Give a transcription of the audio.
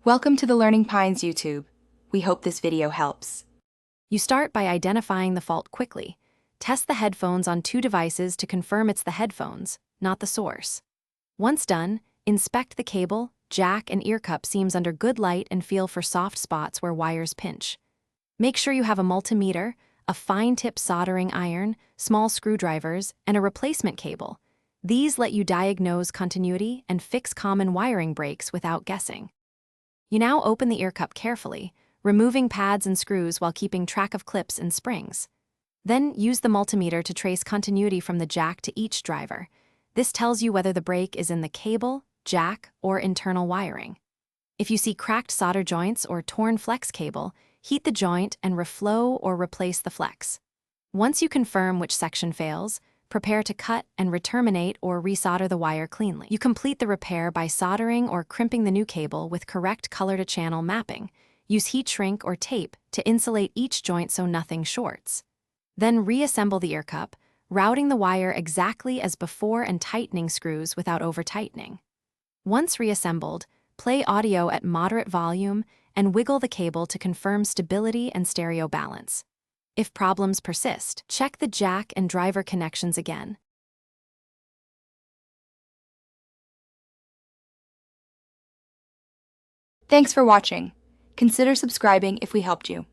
Welcome to the Learning Pines YouTube. We hope this video helps. You start by identifying the fault quickly. Test the headphones on 2 devices to confirm it's the headphones, not the source. Once done, inspect the cable, jack, and ear cup seams under good light and feel for soft spots where wires pinch. Make sure you have a multimeter, a fine-tip soldering iron, small screwdrivers, and a replacement cable. These let you diagnose continuity and fix common wiring breaks without guessing. You now open the ear cup carefully, removing pads and screws while keeping track of clips and springs. Then use the multimeter to trace continuity from the jack to each driver. This tells you whether the break is in the cable, jack, or internal wiring. If you see cracked solder joints or torn flex cable, heat the joint and reflow or replace the flex. Once you confirm which section fails, prepare to cut and reterminate or resolder the wire cleanly. You complete the repair by soldering or crimping the new cable with correct color-to-channel mapping. Use heat shrink or tape to insulate each joint so nothing shorts. Then reassemble the ear cup, routing the wire exactly as before and tightening screws without over-tightening. Once reassembled, play audio at moderate volume and wiggle the cable to confirm stability and stereo balance. If problems persist, check the jack and driver connections again. Thanks for watching. Consider subscribing if we helped you.